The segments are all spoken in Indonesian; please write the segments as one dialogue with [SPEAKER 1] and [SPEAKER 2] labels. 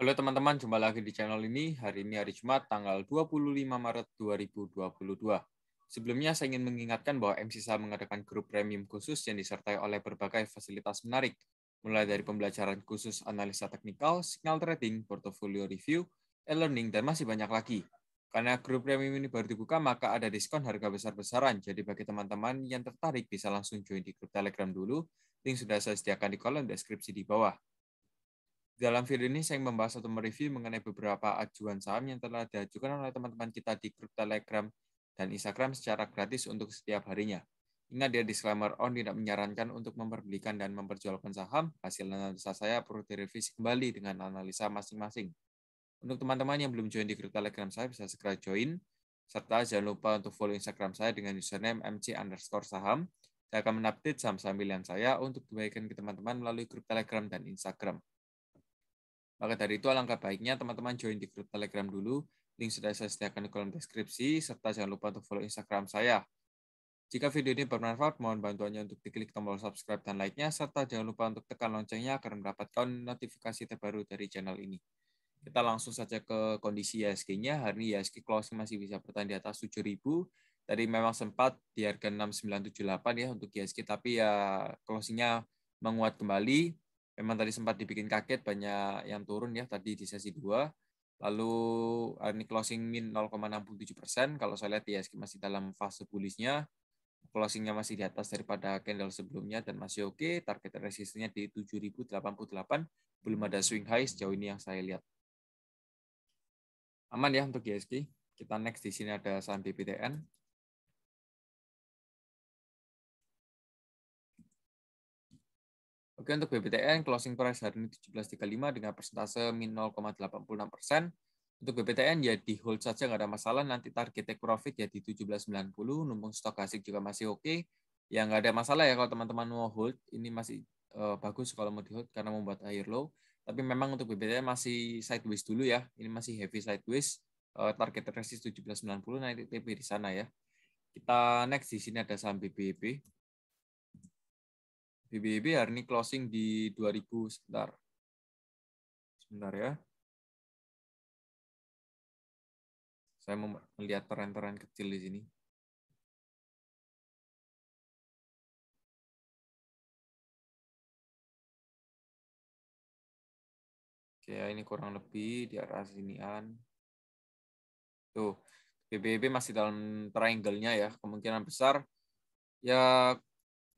[SPEAKER 1] Halo teman-teman, jumpa lagi di channel ini. Hari ini hari Jumat, tanggal 25 Maret 2022. Sebelumnya saya ingin mengingatkan bahwa MCSA mengadakan grup premium khusus yang disertai oleh berbagai fasilitas menarik, mulai dari pembelajaran khusus analisa teknikal, signal trading, portfolio review, e-learning, dan masih banyak lagi. Karena grup premium ini baru dibuka, maka ada diskon harga besar-besaran. Jadi bagi teman-teman yang tertarik, bisa langsung join di grup Telegram dulu. Link sudah saya sediakan di kolom deskripsi di bawah. Dalam video ini saya membahas atau mereview mengenai beberapa ajuan saham yang telah diajukan oleh teman-teman kita di grup Telegram dan Instagram secara gratis untuk setiap harinya. Ingat ya, disclaimer on tidak menyarankan untuk memperbelikan dan memperjualkan saham. Hasil analisa saya perlu direvisi kembali dengan analisa masing-masing. Untuk teman-teman yang belum join di grup Telegram saya bisa segera join. Serta jangan lupa untuk follow Instagram saya dengan username mc_saham. Saya akan mengupdate saham-saham pilihan saya untuk dibagikan ke teman-teman melalui grup Telegram dan Instagram. Maka dari itu alangkah baiknya teman-teman join di grup Telegram dulu. Link sudah saya sediakan di kolom deskripsi, serta jangan lupa untuk follow Instagram saya. Jika video ini bermanfaat, mohon bantuannya untuk diklik tombol subscribe dan like-nya, serta jangan lupa untuk tekan loncengnya agar mendapatkan notifikasi terbaru dari channel ini. Kita langsung saja ke kondisi IHSG-nya. Hari ini IHSG closing masih bisa bertahan di atas 7.000. Tadi memang sempat di harga 6978 ya untuk IHSG, tapi ya closing-nya menguat kembali. Memang tadi sempat dibikin kaget, banyak yang turun ya tadi di sesi 2. Lalu hari ini closing min 0,67%. Kalau saya lihat IHSG masih dalam fase bullish-nya. Closing-nya masih di atas daripada candle sebelumnya dan masih oke. Target resistance-nya di 7.088. Belum ada swing high sejauh ini yang saya lihat. Aman ya untuk IHSG. Kita next di sini ada saham BBTN. Oke, untuk BBTN closing price hari ini 17.35 dengan persentase min 0,86%. Untuk BBTN ya di hold saja nggak ada masalah. Nanti target take profit ya di 17.90. Numpang stok asik juga masih oke. Ya nggak ada masalah ya kalau teman-teman mau hold. Ini masih bagus kalau mau di hold karena membuat higher low. Tapi memang untuk BBTN masih sideways dulu ya. Ini masih heavy sideways. Target resist 17.90 nanti TP di sana ya. Kita next di sini ada saham BBB. BBB hari ini closing di 2000 sebentar. Sebentar ya. Saya mau melihat tren-tren kecil di sini. Oke, ini kurang lebih di arah sinian. Tuh, BBB masih dalam triangle-nya ya. Kemungkinan besar ya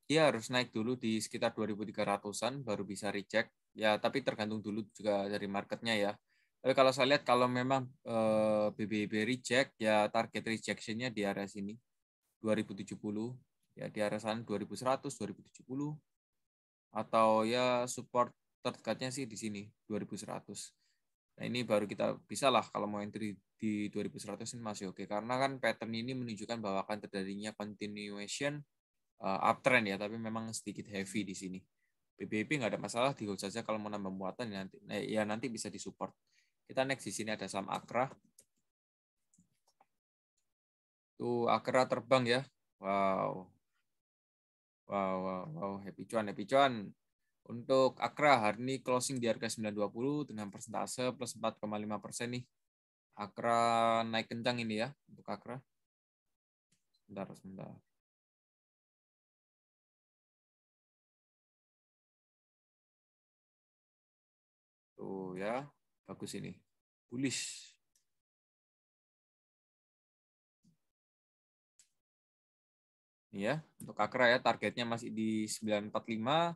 [SPEAKER 1] dia harus naik dulu di sekitar 2.300-an baru bisa reject. Ya, tapi tergantung dulu juga dari marketnya ya. Tapi kalau saya lihat kalau memang BBB reject ya target rejection-nya di area sini 2070 ya di area sana 2100, 2070 atau ya support terdekatnya sih di sini 2100. Nah, ini baru kita bisa lah kalau mau entry di 2100 ini masih oke karena kan pattern ini menunjukkan bahwa akan terjadinya continuation uptrend ya, tapi memang sedikit heavy di sini. BBB nggak ada masalah, di hold saja kalau mau nambah muatan ya nanti bisa disupport. Kita next di sini ada saham Akra. Tuh Akra terbang ya. Wow. Wow, happy cuan. Untuk Akra hari ini closing di harga 920 dengan persentase plus 4,5% nih. Akra naik kencang ini ya untuk Akra. Sebentar. Tuh ya, bagus ini. Bullish. Ini ya, untuk Akra ya targetnya masih di 945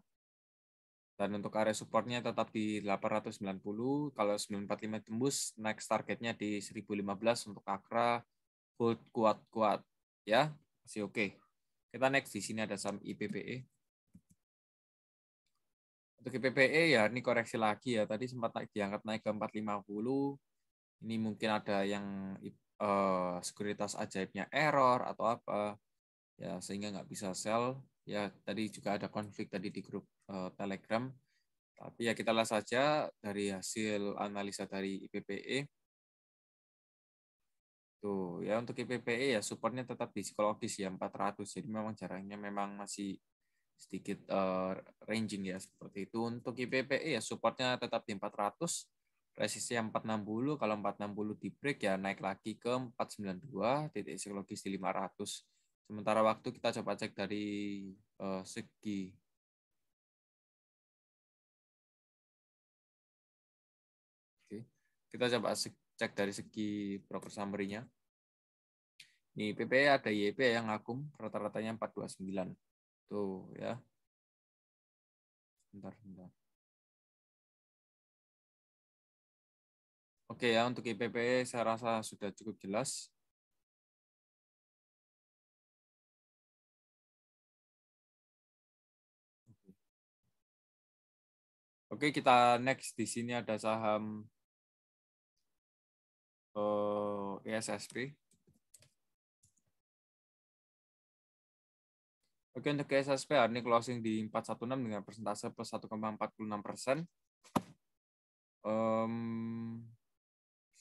[SPEAKER 1] dan untuk area supportnya tetap di 890. Kalau 945 tembus, next targetnya di 1015 untuk Akra. Hold kuat ya, masih oke. Kita next di sini ada saham IPPE. Untuk IPPE ya ini koreksi lagi ya. Tadi sempat diangkat naik ke 450. Ini mungkin ada yang sekuritas ajaibnya error atau apa ya sehingga nggak bisa sell. Ya tadi juga ada konflik tadi di grup Telegram. Tapi ya kita lihat saja dari hasil analisa dari IPPE. Tuh ya untuk IPPE ya supportnya tetap di psikologis ya 400. Jadi memang jaraknya memang masih sedikit ranging ya seperti itu. Untuk IPPE ya supportnya tetap di 400, Resistnya 460, kalau 460 di break ya naik lagi ke 492, titik psikologis di 500. Sementara waktu kita coba cek dari segi kita coba cek dari segi broker summary-nya. Nih, PPE ada YP yang ngagum, rata-ratanya 429. Tuh ya. Bentar. Oke ya, untuk IPPE saya rasa sudah cukup jelas. Oke, kita next. Di sini ada saham ISSP. Oke, untuk ISSP hari ini closing di 416 dengan persentase plus 1,46%.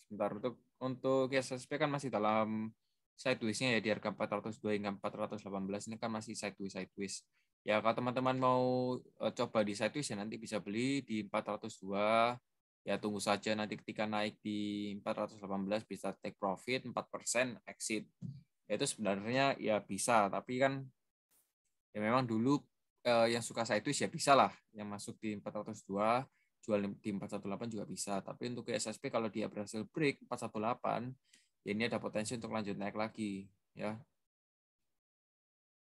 [SPEAKER 1] Sebentar, untuk ISSP kan masih dalam sideways-nya ya, di harga 402 hingga 418 ini kan masih sideways. Ya, kalau teman-teman mau coba di sideways ya nanti bisa beli di 402. Ya, tunggu saja nanti ketika naik di 418 bisa take profit 4% exit. Ya, itu sebenarnya ya bisa, tapi kan ya memang dulu yang suka sideways ya bisa lah, yang masuk di 402 jual di 418 juga bisa. Tapi untuk SSP kalau dia berhasil break 418, ya ini ada potensi untuk lanjut naik lagi ya.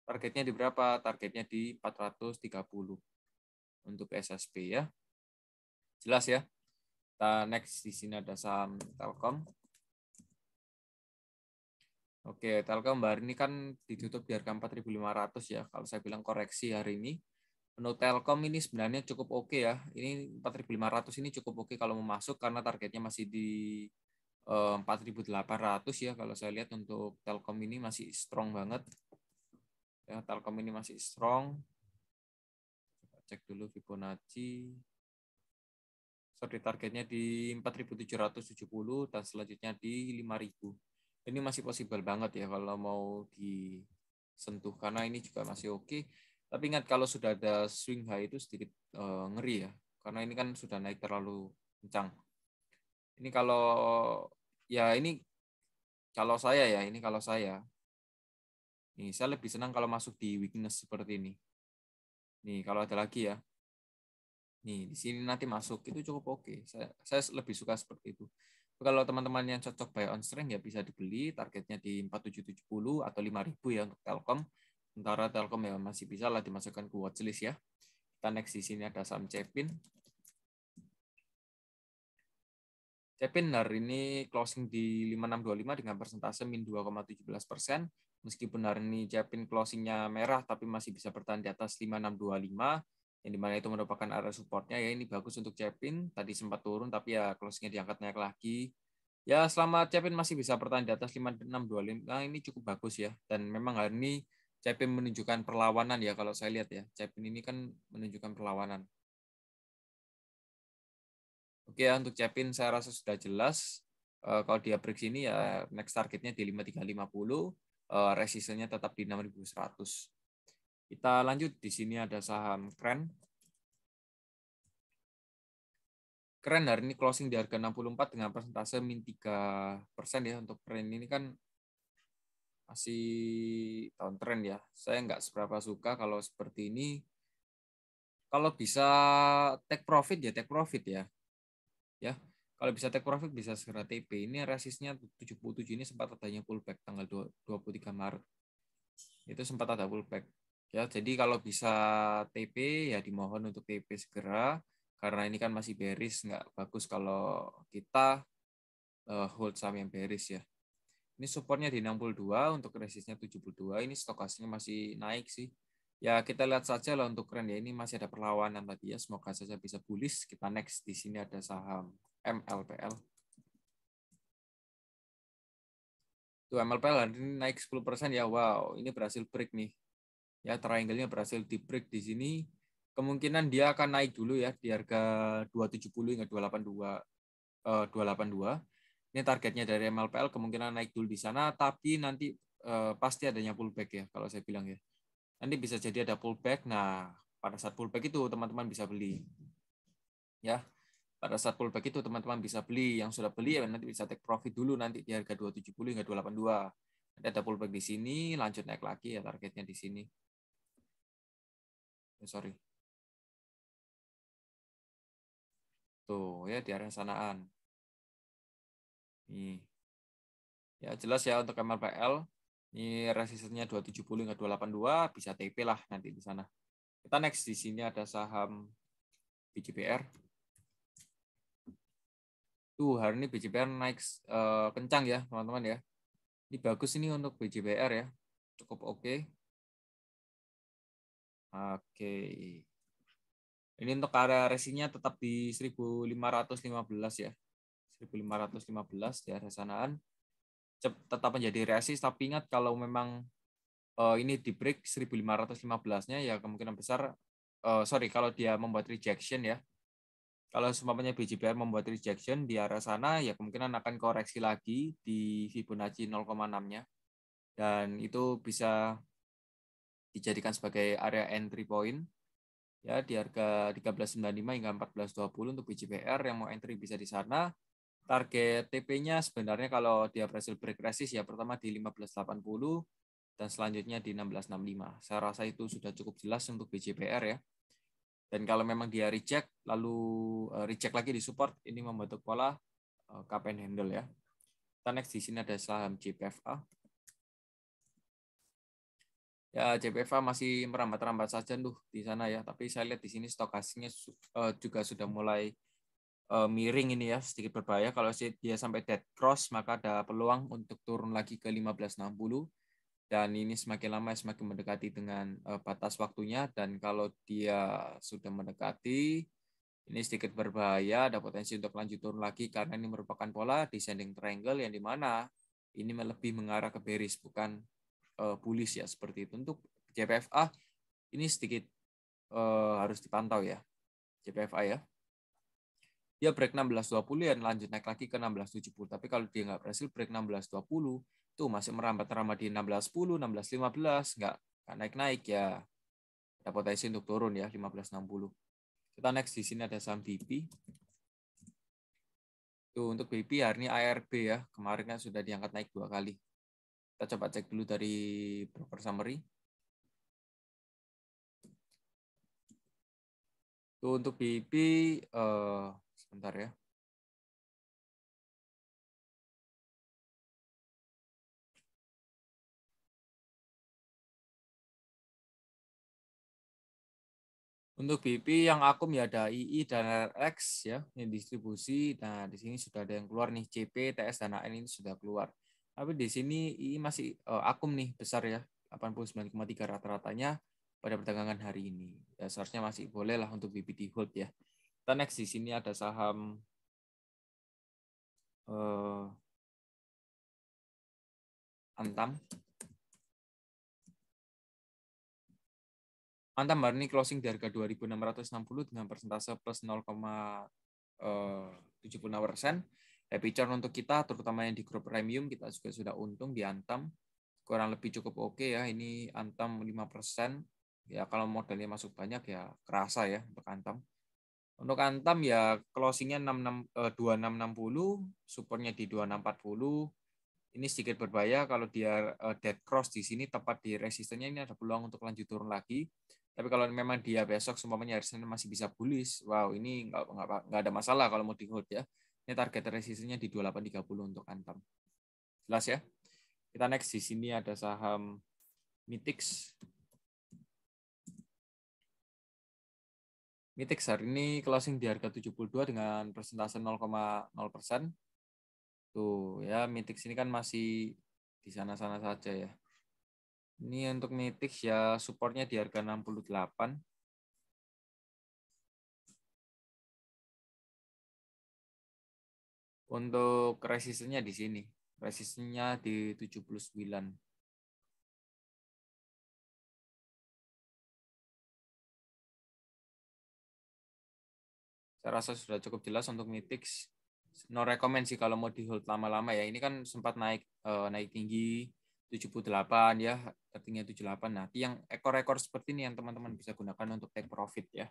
[SPEAKER 1] Targetnya di berapa? Targetnya di 430 untuk SSP ya. Jelas ya. Kita next di sini ada saham Telkom. Oke, Telkom hari ini kan ditutup di harga 4.500 ya. Kalau saya bilang koreksi hari ini, untuk Telkom ini sebenarnya cukup oke ya. Ini 4.500 ini cukup oke kalau mau masuk karena targetnya masih di 4.800 ya. Kalau saya lihat untuk Telkom ini masih strong banget. Ya, Telkom ini masih strong. Coba cek dulu Fibonacci. Sorry, targetnya di 4.770 dan selanjutnya di 5.000. Ini masih possible banget ya kalau mau disentuh karena ini juga masih oke. Tapi ingat kalau sudah ada swing high itu sedikit ngeri ya. Karena ini kan sudah naik terlalu kencang. Ini kalau ya ini kalau saya ya, ini kalau saya. Nih, saya lebih senang kalau masuk di weakness seperti ini. Nih, kalau ada lagi ya. Nih, di sini nanti masuk itu cukup oke. Saya lebih suka seperti itu. Kalau teman-teman yang cocok buy on strength ya bisa dibeli, targetnya di 4770 atau 5000 ya untuk Telkom. Sementara Telkom ya masih bisa lah dimasukkan ke watchlist ya. Kita next di sini ada saham Cepin. Cepin hari ini closing di 5625 dengan persentase min 2,17%. Meskipun hari ini Cepin closingnya merah tapi masih bisa bertahan di atas 5625 yang dimana itu merupakan area supportnya ya. Ini bagus untuk Cepin, tadi sempat turun tapi ya closingnya diangkat naik lagi. Ya selama Cepin masih bisa bertahan di atas 5625 ini cukup bagus ya. Dan memang hari ini Cepin menunjukkan perlawanan ya kalau saya lihat ya. Cepin ini kan menunjukkan perlawanan. Oke ya, untuk Cepin saya rasa sudah jelas. Kalau dia break sini ya next targetnya di 5350, resistennya tetap di 6100. Kita lanjut, di sini ada saham Kren. Kren hari ini closing di harga 64 dengan persentase min 3% ya. Untuk Kren ini kan masih downtrend ya. Saya nggak seberapa suka kalau seperti ini. Kalau bisa take profit ya take profit ya. Ya, kalau bisa take profit bisa segera TP. Ini resistnya 77 ini sempat adanya pullback tanggal 23 Maret. Itu sempat ada pullback. Ya, jadi kalau bisa TP ya dimohon untuk TP segera karena ini kan masih bearish, nggak bagus kalau kita hold saham yang bearish ya. Ini supportnya di 62, untuk resistnya 72. Ini stokastiknya masih naik sih. Ya kita lihat saja lah untuk Kren ya. Ini masih ada perlawanan tadi ya. Semoga saja bisa bullish. Kita next di sini ada saham MLPL. Tuh MLPL hari ini naik 10% ya. Wow, ini berhasil break nih. Ya triangle-nya berhasil di break di sini. Kemungkinan dia akan naik dulu ya di harga 270 hingga 282. Ini targetnya dari MLPL kemungkinan naik dulu di sana, tapi nanti pasti adanya pullback ya kalau saya bilang ya. Nanti bisa jadi ada pullback. Nah, pada saat pullback itu teman-teman bisa beli. Ya. pada saat pullback itu teman-teman bisa beli. Yang sudah beli ya nanti bisa take profit dulu nanti di harga 270 hingga 282. Nanti ada pullback di sini, lanjut naik lagi ya targetnya di sini. Sorry. Tuh ya di area sanaan. Nih. Ya jelas ya untuk MLPL. Ini resistennya 270 hingga 282, bisa TP lah nanti di sana. Kita next di sini ada saham BJBR. Tuh hari ini BJBR naik kencang ya teman-teman ya. Ini bagus ini untuk BJBR ya. Cukup oke. Oke. Ini untuk area resinya tetap di 1515 ya. 1515 di area sanaan. Tetap menjadi resist, tapi ingat kalau memang ini di break 1515-nya ya kemungkinan besar kalau dia membuat rejection ya. Kalau seumpamanya BJBR membuat rejection di area sana ya kemungkinan akan koreksi lagi di Fibonacci 0,6-nya. Dan itu bisa dijadikan sebagai area entry point ya di harga 1395 hingga 1420 untuk BJBR. Yang mau entry bisa di sana. Target TP-nya sebenarnya kalau dia berhasil break resist ya pertama di 1580 dan selanjutnya di 1665. Saya rasa itu sudah cukup jelas untuk BJBR ya. Dan kalau memang dia reject lalu reject lagi di support, ini membentuk pola cup and handle ya. Kita next di sini ada saham JPFA. Ya, JPFA masih merambat-rambat saja tuh di sana ya. Tapi saya lihat di sini stokastiknya juga sudah mulai miring ini ya, sedikit berbahaya. Kalau dia sampai dead cross, maka ada peluang untuk turun lagi ke 1560. Dan ini semakin lama semakin mendekati dengan batas waktunya. Dan kalau dia sudah mendekati, ini sedikit berbahaya, ada potensi untuk lanjut turun lagi karena ini merupakan pola descending triangle yang dimana ini lebih mengarah ke bearish, bukan bullish ya seperti itu. Untuk JPFA ini sedikit harus dipantau ya, JPFA ya. Dia break 1620 dan lanjut naik lagi ke 1670. Tapi kalau dia nggak berhasil break 1620, tuh masih merambat-rambat di 1610, 1615, nggak naik-naik ya. Ada potensi untuk turun ya 1560. Kita next di sini ada saham BP. Tuh untuk BP hari ini ARB ya, kemarin kan sudah diangkat naik 2 kali. Kita coba cek dulu dari broker summary. Tuh untuk BP sebentar ya. Untuk BP yang akum ya ada II dan RX ya, yang distribusi. Nah, di sini sudah ada yang keluar nih, CP, TS dan AN ini sudah keluar. Tapi di sini II masih akum nih besar ya, 89,3 rata-ratanya pada perdagangan hari ini. Ya, seharusnya masih boleh lah untuk BP di hold ya. Kita next di sini ada saham Antam. Antam hari ini closing di harga 2.660 dengan persentase plus 0,76%. Happy churn untuk kita, terutama yang di grup premium, kita juga sudah untung di Antam. Kurang lebih cukup oke ya, ini Antam 5%. Ya kalau modalnya masuk banyak ya kerasa ya untuk Antam. Untuk Antam ya closingnya 2660, supportnya di 2640. Ini sedikit berbahaya kalau dia dead cross di sini tepat di resistennya, ini ada peluang untuk lanjut turun lagi. Tapi kalau memang dia besok semuanya harusnya masih bisa bullish, wow ini nggak ada masalah kalau mau di hold ya. Ini target resistennya di 2830 untuk Antam. Jelas ya. Kita next di sini ada saham Mitix. Mitix hari ini closing di harga 72 dengan persentase 0,0%. Tuh ya, Mitix ini kan masih di sana-sana saja ya. Ini untuk Mitix ya supportnya di harga 68. Untuk resistennya di sini. Resistennya di 79. Saya rasa sudah cukup jelas untuk Mitix. No recommend sih kalau mau di hold lama-lama ya. Ini kan sempat naik naik tinggi 78 ya, tertinggi 78. Nah, yang ekor-ekor seperti ini yang teman-teman bisa gunakan untuk take profit ya.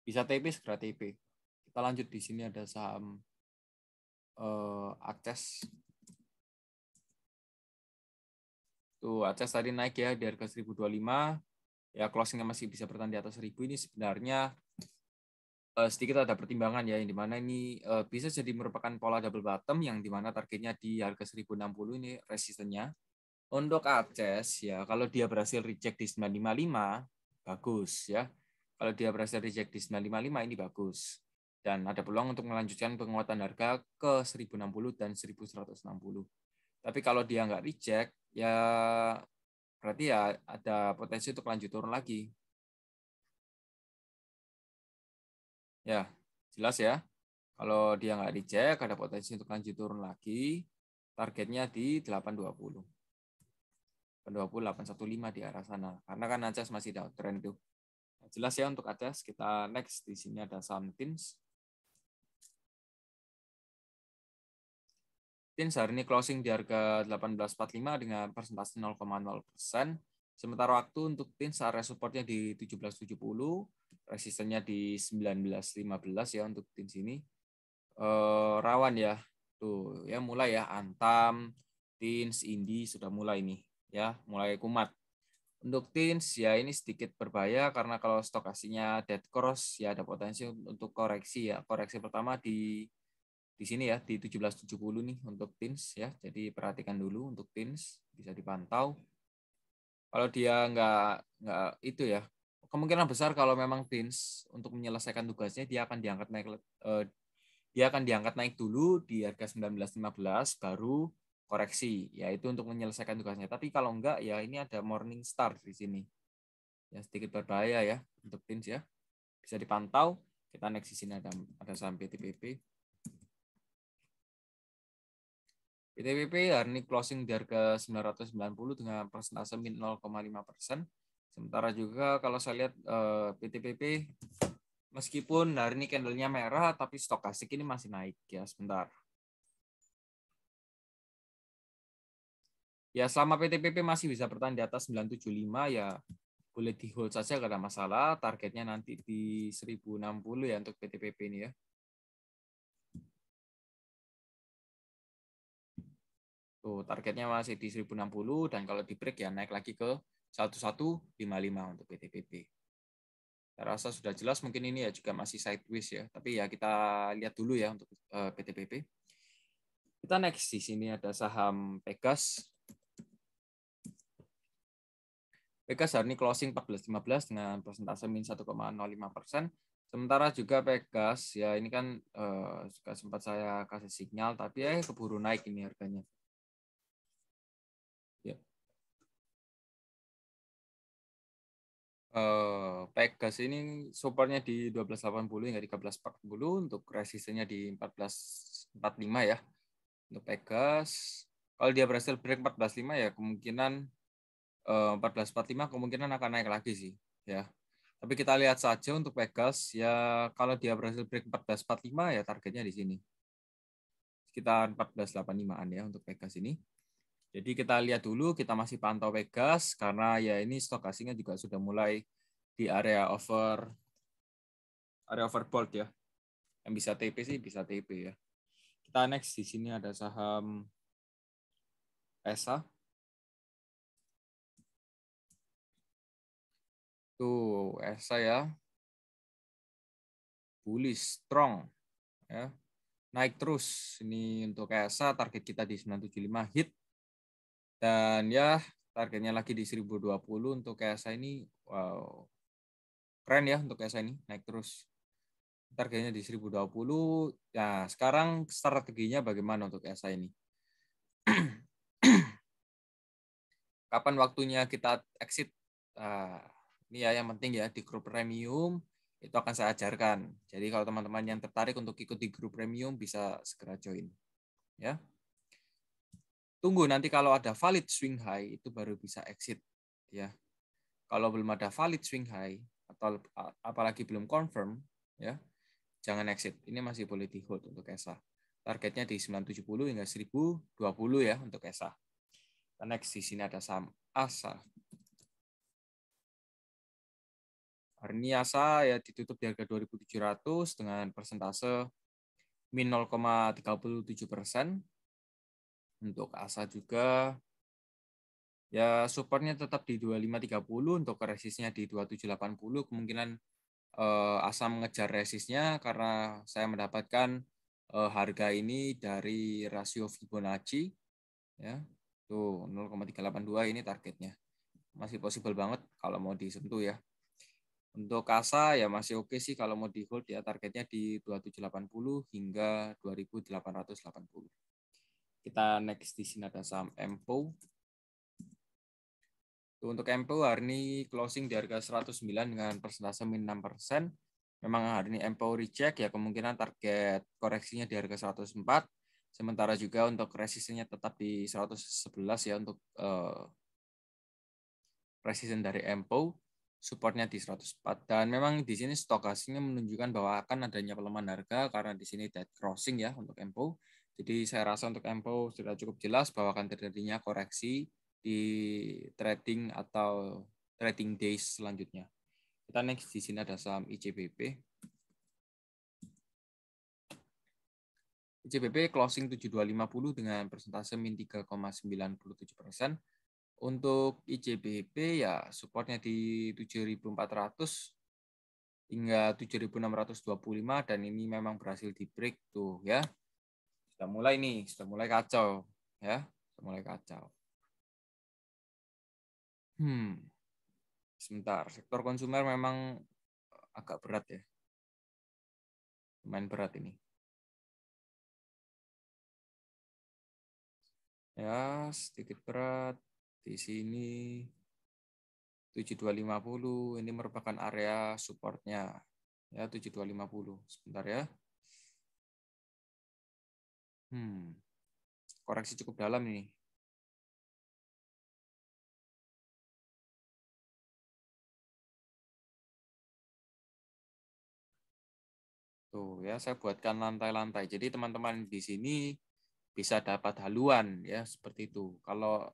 [SPEAKER 1] Bisa TP segera TP. Kita Kita lanjut di sini ada saham Akses. Tuh, Akses tadi naik ya di harga 1025. Ya, closingnya masih bisa bertahan di atas 1000. Ini sebenarnya sedikit ada pertimbangan ya, yang dimana ini bisa jadi merupakan pola double bottom yang dimana targetnya di harga 1060 ini resistennya. Untuk Akses ya, kalau dia berhasil reject di 955 bagus ya. Kalau dia berhasil reject di 955 ini bagus. Dan ada peluang untuk melanjutkan penguatan harga ke 1060 dan 1160. Tapi kalau dia nggak reject ya berarti ya ada potensi untuk lanjut turun lagi. Ya, jelas ya. Kalau dia nggak dicek, ada potensi untuk lanjut turun lagi. Targetnya di 820. 820, 815 di arah sana. Karena kan Acas masih downtrend itu. Nah, jelas ya untuk Acas. Kita next. Di sini ada saham Tins. Tins hari ini closing di harga 1845 dengan persentase 0,0%. Sementara waktu untuk Tins area supportnya di 1770. Resistennya di 1915 ya untuk Tins ini. Rawan ya. Tuh, ya mulai ya Antam, Tins, Indi sudah mulai nih ya, mulai kumat. Untuk Tins ya ini sedikit berbahaya karena kalau stokasinya dead cross ya ada potensi untuk koreksi ya. Koreksi pertama di sini ya di 1770 nih untuk Tins ya. Jadi perhatikan dulu untuk Tins, bisa dipantau. Kalau dia nggak itu ya, kemungkinan besar kalau memang Tins untuk menyelesaikan tugasnya dia akan diangkat naik dulu di harga 1915 baru koreksi, yaitu untuk menyelesaikan tugasnya. Tapi kalau enggak ya ini ada morning star di sini. Ya sedikit berbahaya ya untuk Tins ya. Bisa dipantau. Kita next di sini ada saham PTPP. PTPP hari ini closing di harga 990 dengan persentase min 0,5%. Sementara juga kalau saya lihat PTPP meskipun hari ini candle-nya merah, tapi stokastik ini masih naik ya sebentar. Ya selama PTPP masih bisa bertahan di atas 975 ya boleh di hold saja, gak ada masalah. Targetnya nanti di 1060 ya untuk PTPP ini ya. Tuh targetnya masih di 1060 dan kalau di break ya naik lagi ke 1155 untuk PTPP. Saya rasa sudah jelas, mungkin ini ya juga masih sideways ya. Tapi ya kita lihat dulu ya untuk PTPP. Kita next di sini ada saham Pegas. Pegas hari ini closing 14.15 dengan persentase min 1,05%. Sementara juga Pegas ya ini kan juga sempat saya kasih sinyal tapi keburu naik ini harganya. Ya. Pegas ini supportnya di 12.80 hingga 13.40, untuk resistennya di 14.45 ya. Untuk Pegas, kalau dia berhasil break 14.5 ya kemungkinan 14.45 kemungkinan akan naik lagi sih ya. Tapi kita lihat saja untuk Pegas ya, kalau dia berhasil break 14.45 ya targetnya di sini. Sekitar 14.85-an ya untuk Pegas ini. Jadi kita lihat dulu, kita masih pantau Pegas karena ya ini stokasinya juga sudah mulai di area overbought ya. Yang bisa TP sih bisa TP ya. Kita next di sini ada saham ESA. Tuh, ESA ya. Bullish strong ya. Naik terus. Ini untuk ESA target kita di 975 hit. Dan ya targetnya lagi di 1020 untuk ESA ini. Wow. Keren ya untuk ESA ini, naik terus. Targetnya di 1020. Ya, sekarang strateginya bagaimana untuk ESA ini? Kapan waktunya kita exit? Nah, ini ya yang penting ya di grup premium itu akan saya ajarkan. Jadi kalau teman-teman yang tertarik untuk ikut di grup premium bisa segera join. Ya. Tunggu nanti kalau ada valid swing high itu baru bisa exit ya. Kalau belum ada valid swing high atau apalagi belum confirm ya, jangan exit. Ini masih boleh di hold untuk ESA. Targetnya di 970 hingga 1020 ya untuk ESA. Next di sini ada saham ASA. Hari ini ASA ya ditutup di harga 2.700 dengan persentase min 0,37%. Untuk ASA juga ya supportnya tetap di 2530, untuk resistnya di 2780. Kemungkinan ASA mengejar resistnya karena saya mendapatkan harga ini dari rasio Fibonacci ya. Tuh 0,382 ini targetnya. Masih possible banget kalau mau disentuh ya. Untuk ASA ya masih oke sih kalau mau di hold ya, targetnya di 2780 hingga 2880. Kita next di sini ada saham MPO. Untuk MPO hari ini closing di harga 109 dengan persentase min 6%. Memang hari ini MPO reject ya, kemungkinan target koreksinya di harga 104. Sementara juga untuk resistennya tetap di 111 ya untuk resisten dari MPO. Supportnya di 104, dan memang di sini stokastiknya menunjukkan bahwa akan adanya pelemahan harga karena di sini dead crossing ya untuk MPO. Jadi saya rasa untuk MPO sudah cukup jelas bahwa akan terjadinya koreksi di trading atau trading days selanjutnya. Kita next di sini ada saham ICBP. ICBP closing 7250 dengan persentase min 3,97%. Untuk ICBP ya supportnya di 7.400 hingga 7.625, dan ini memang berhasil di break tuh ya. Sudah mulai nih, sudah mulai kacau ya, sudah mulai kacau. Sebentar, sektor konsumer memang agak berat ya. Lumayan berat ini. Ya, sedikit berat. Di sini 7250 ini merupakan area supportnya ya, 7250. Sebentar ya. Koreksi cukup dalam ini. Tuh ya, saya buatkan lantai-lantai. Jadi teman-teman di sini bisa dapat haluan ya seperti itu. Kalau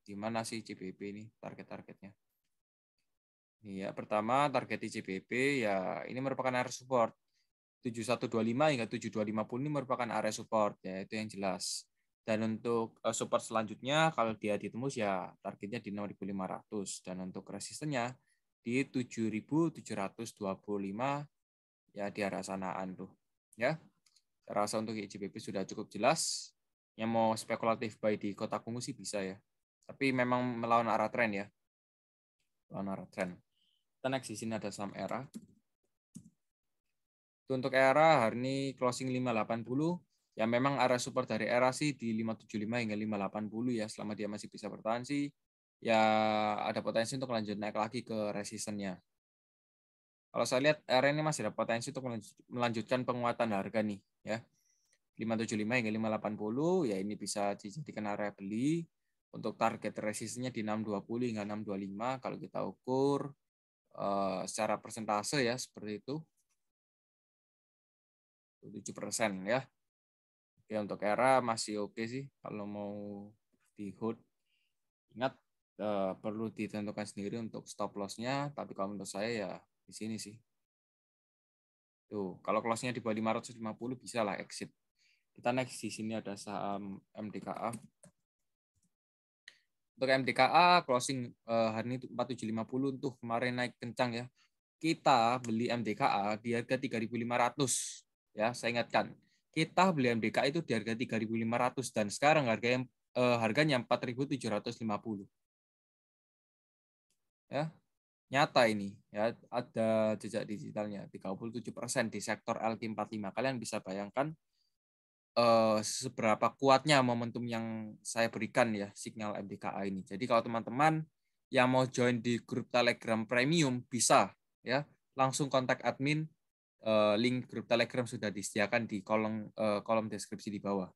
[SPEAKER 1] di mana sih CBP ini target-targetnya? Iya, pertama target ICBP ya ini merupakan area support 7125 hingga 7250 ini merupakan area support ya, itu yang jelas. Dan untuk support selanjutnya kalau dia ditembus ya targetnya di 6500, dan untuk resistennya di 7725 ya, di arah sanaan tuh ya. Saya rasa untuk ICBP sudah cukup jelas. Yang mau spekulatif buy di kotak ungu sih bisa ya. Tapi memang melawan arah tren ya. Melawan arah tren. Kita next di sini ada saham ERA. Untuk ERA hari ini closing 580. Ya memang area support dari ERA sih di 575 hingga 580 ya. Selama dia masih bisa bertahan sih ya ada potensi untuk lanjut naik lagi ke resistennya. Kalau saya lihat ERA ini masih ada potensi untuk melanjutkan penguatan harga nih ya. 575 hingga 580 ya, ini bisa dijadikan area beli. Untuk target resistennya di 620 hingga 625 kalau kita ukur secara persentase ya seperti itu. 7% ya. Oke, untuk ERA masih oke sih kalau mau di hold. Ingat perlu ditentukan sendiri untuk stop loss-nya, tapi kalau menurut saya ya di sini sih. Tuh, kalau close-nya di bawah 550 bisa lah exit. Kita next di sini ada saham MDKA. Untuk MDKA closing hari ini 4750 tuh kemarin naik kencang ya. Kita beli MDKA di harga 3.500 ya, saya ingatkan. Kita beli MDKA itu di harga 3.500 dan sekarang harganya 4.750. Ya. Nyata ini ya, ada jejak digitalnya 37% di sektor LQ45. Kalian bisa bayangkan seberapa kuatnya momentum yang saya berikan ya signal MDKA ini. Jadi kalau teman-teman yang mau join di grup Telegram Premium bisa ya langsung kontak admin, link grup Telegram sudah disediakan di kolom deskripsi di bawah.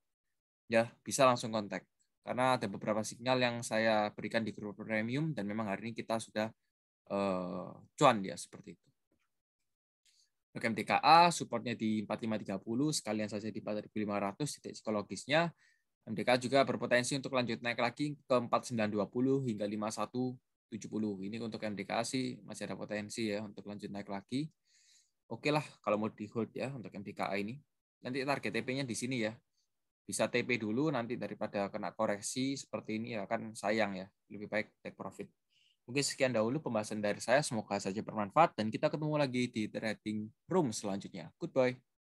[SPEAKER 1] Ya, bisa langsung kontak. Karena ada beberapa signal yang saya berikan di grup Premium dan memang hari ini kita sudah cuan ya seperti itu. Untuk MDKA supportnya di 4530, sekalian saja di 4500 titik psikologisnya. MDKA juga berpotensi untuk lanjut naik lagi ke 4920 hingga 5170 70. Ini untuk MDKA sih masih ada potensi ya untuk lanjut naik lagi. Oke lah kalau mau di hold ya untuk MDKA ini. Nanti target TP-nya di sini ya. Bisa TP dulu nanti daripada kena koreksi seperti ini ya kan sayang ya. Lebih baik take profit. Mungkin sekian dahulu pembahasan dari saya. Semoga saja bermanfaat dan kita ketemu lagi di trading room selanjutnya. Goodbye.